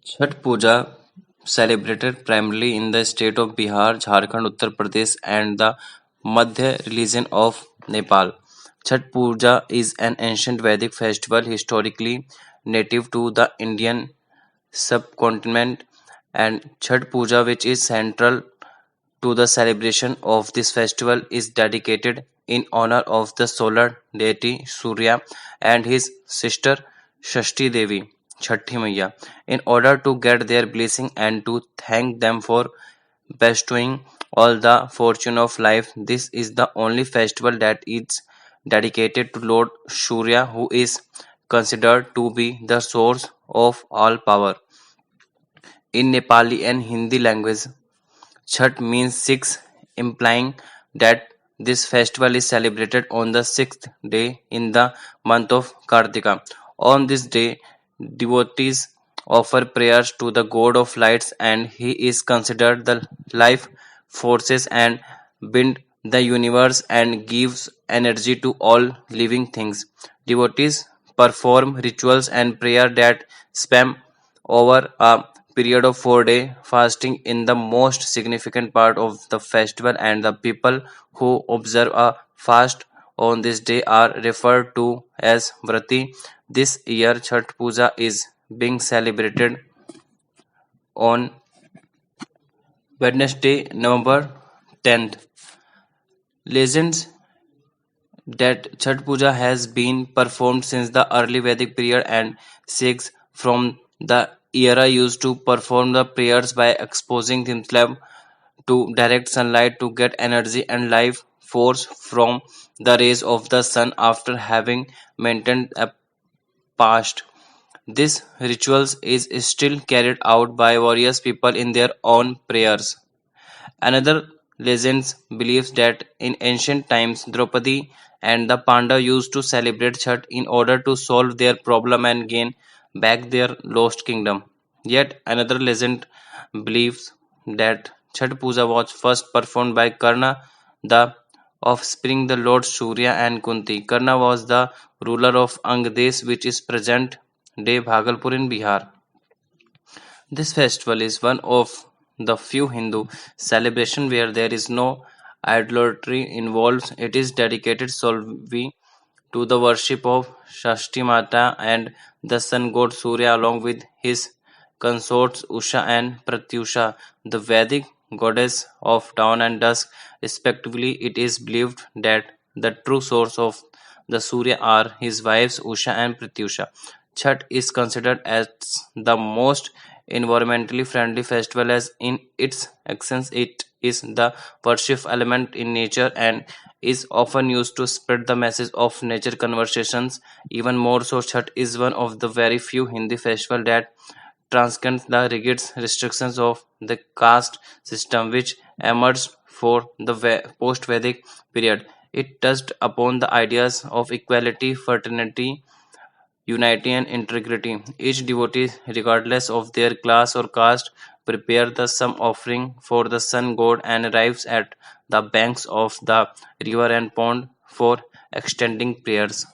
Chhath Puja, celebrated primarily in the state of Bihar, Jharkhand, Uttar Pradesh, and the Madhya region of Nepal. Chhath Puja is an ancient Vedic festival historically native to the Indian subcontinent, and Chhath Puja, which is central to the celebration of this festival, is dedicated in honor of the solar deity Surya and his sister Shashti Devi, Chhathi Maiya, in order to get their blessing and to thank them for bestowing all the fortune of life. This is the only festival that is dedicated to Lord Surya, who is considered to be the source of all power. In Nepali and Hindi language, Chhath means six, implying that this festival is celebrated on the sixth day in the month of Kartika. On this day, devotees offer prayers to the god of lights, and he is considered the life forces and bind the universe and gives energy to all living things. Devotees perform rituals and prayer that span over a period of 4 days, fasting in the most significant part of the festival, and the people who observe a fast on this day are referred to as Vrati. This year, Chhath Puja is being celebrated on Wednesday, November 10th. Legends that Chhath Puja has been performed since the early Vedic period, and Sikhs from the era used to perform the prayers by exposing themselves to direct sunlight to get energy and life force from the rays of the sun after having maintained a fast. This rituals is still carried out by various people in their own prayers. Another legend believes that in ancient times Draupadi and the Pandava used to celebrate Chhath in order to solve their problem and gain back their lost kingdom. Yet another legend believes that Chhath Puja was first performed by Karna, the offspring the Lord Surya and Kunti. Karna was the ruler of Angdesh, which is present day Bhagalpur in Bihar. This festival is one of the few Hindu celebrations where there is no idolatry involved. It is dedicated solely to the worship of Shashti Mata and the sun god Surya along with his consorts Usha and Pratyusha, the Vedic goddess of dawn and dusk, respectively. It is believed that the true source of the Surya are his wives Usha and Pratyusha. Chhat is considered as the most environmentally friendly festival as in its essence it is the worship element in nature and is often used to spread the message of nature conversations. Even more so, Chhat is one of the very few Hindi festivals that transcends the rigid restrictions of the caste system which emerged for the post-Vedic period. It touched upon the ideas of equality, fraternity, unity and integrity. Each devotee, regardless of their class or caste, prepares the some offering for the sun god and arrives at the banks of the river and pond for extending prayers.